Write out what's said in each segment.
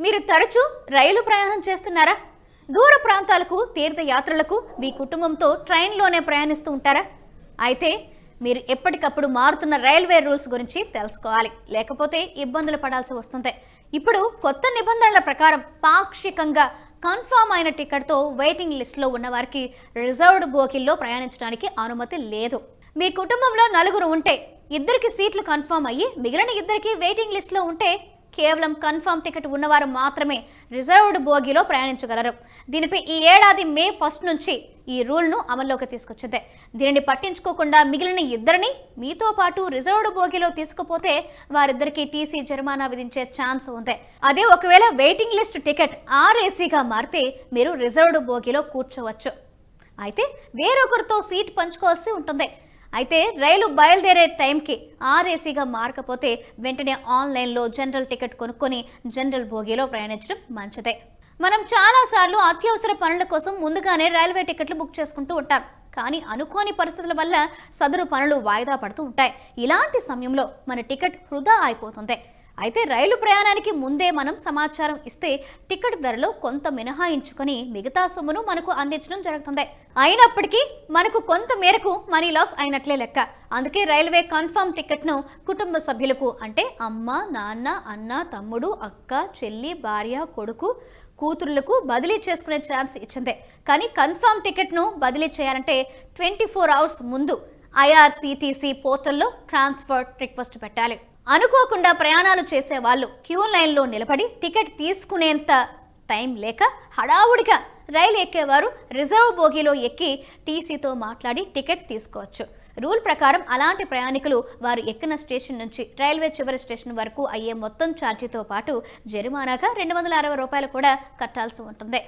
మీరు తరచూ రైలు ప్రయాణం చేస్తున్నారా? దూర ప్రాంతాలకు, తీర్థయాత్రలకు మీ కుటుంబంతో ట్రైన్లోనే ప్రయాణిస్తూ ఉంటారా? అయితే మీరు ఎప్పటికప్పుడు మారుతున్న రైల్వే రూల్స్ గురించి తెలుసుకోవాలి, లేకపోతే ఇబ్బందులు పడాల్సి వస్తుంది. ఇప్పుడు కొత్త నిబంధనల ప్రకారం పాక్షికంగా కన్ఫర్మ్ అయిన టికెట్తో వెయిటింగ్ లిస్టులో ఉన్న వారికి రిజర్వ్డ్ బోగిల్లో ప్రయాణించడానికి అనుమతి లేదు. మీ కుటుంబంలో నలుగురు ఉంటే ఇద్దరికి సీట్లు కన్ఫర్మ్ అయ్యి మిగిలిన ఇద్దరికి వెయిటింగ్ లిస్టులో ఉంటే కేవలం కన్ఫర్మ్ టికెట్ ఉన్నవారు మాత్రమే రిజర్వ్డ్ బోగిలో ప్రయాణించగలరు. దీనిపై ఈ ఏడాది మే 1 నుంచి ఈ రూల్ను అమల్లోకి తీసుకొచ్చింది. దీనిని పట్టించుకోకుండా మిగిలిన ఇద్దరిని మీతో పాటు రిజర్వ్డ్ బోగిలో తీసుకుపోతే వారిద్దరికి టీసీ జరిమానా విధించే ఛాన్స్ ఉంది. అదే ఒకవేళ వెయిటింగ్ లిస్ట్ టికెట్ RACగా మారితే మీరు రిజర్వ్డ్ బోగిలో కూర్చోవచ్చు. అయితే వేరొకరితో సీట్ పంచుకోవాల్సి ఉంటుంది. అయితే రైలు బయలుదేరే టైంకి RACగా మారకపోతే వెంటనే ఆన్లైన్లో జనరల్ టికెట్ కొనుక్కొని జనరల్ బోగిలో ప్రయాణించడం మంచిదే. మనం చాలాసార్లు అత్యవసర పనుల కోసం ముందుగానే రైల్వే టికెట్లు బుక్ చేసుకుంటూ ఉంటాం. కానీ అనుకోని పరిస్థితుల వల్ల సదరు పనులు వాయిదా పడుతూ ఉంటాయి. ఇలాంటి సమయంలో మన టికెట్ వృధా అయిపోతుంది. అయితే రైలు ప్రయాణానికి ముందే మనం సమాచారం ఇస్తే టికెట్ ధరలో కొంత మినహాయించుకొని మిగతా సొమ్మును మనకు అందించడం జరుగుతుంది. అయినప్పటికీ మనకు కొంత మేరకు మనీ లాస్ అయినట్లే లెక్క. అందుకే రైల్వే కన్ఫర్మ్ టికెట్ను కుటుంబ సభ్యులకు, అంటే అమ్మ, నాన్న, అన్న, తమ్ముడు, అక్క, చెల్లి, భార్య, కొడుకు, కూతురులకు బదిలీ చేసుకునే ఛాన్స్ ఇచ్చింది. కానీ కన్ఫర్మ్ టికెట్ను బదిలీ చేయాలంటే 24 hours ముందు IRCTC పోర్టల్లో ట్రాన్స్ఫర్ రిక్వెస్ట్ పెట్టాలి. అనుకోకుండా ప్రయాణాలు చేసే వాళ్ళు క్యూ లైన్లో నిలబడి టికెట్ తీసుకునేంత టైం లేక హడావుడిగా రైలు ఎక్కేవారు రిజర్వ్ బోగిలో ఎక్కి టీసీతో మాట్లాడి టికెట్ తీసుకోవచ్చు. రూల్ ప్రకారం అలాంటి ప్రయాణికులు వారు ఎక్కిన స్టేషన్ నుంచి రైల్వే చివరి స్టేషన్ వరకు అయ్యే మొత్తం ఛార్జీతో పాటు జరిమానాగా 260 రూపాయలు కూడా కట్టాల్సి ఉంటుంది.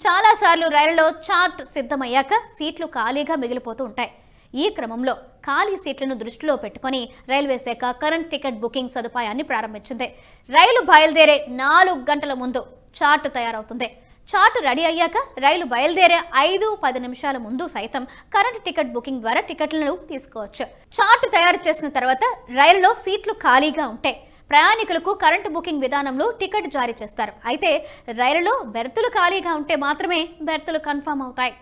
చాలాసార్లు రైలులో చార్ట్ సిద్ధమయ్యాక సీట్లు ఖాళీగా మిగిలిపోతూ ఉంటాయి. ఈ క్రమంలో ఖాళీ సీట్లను దృష్టిలో పెట్టుకుని రైల్వే శాఖ కరెంట్ టికెట్ బుకింగ్ సదుపాయాన్ని ప్రారంభించింది. రైలు బయలుదేరే 4 గంటల ముందు చార్ట్ తయారవుతుంది. చార్ట్ రెడీ అయ్యాక రైలు బయలుదేరే 5-10 నిమిషాల ముందు సైతం కరెంట్ టికెట్ బుకింగ్ ద్వారా టికెట్లను తీసుకోవచ్చు. చార్ట్ తయారు చేసిన తర్వాత రైలులో సీట్లు ఖాళీగా ఉంటే ప్రయాణికులకు కరెంట్ బుకింగ్ విధానంలో టికెట్ జారీ చేస్తారు. అయితే రైలులో బెర్తులు ఖాళీగా ఉంటే మాత్రమే బెర్తులు కన్ఫర్మ్ అవుతాయి.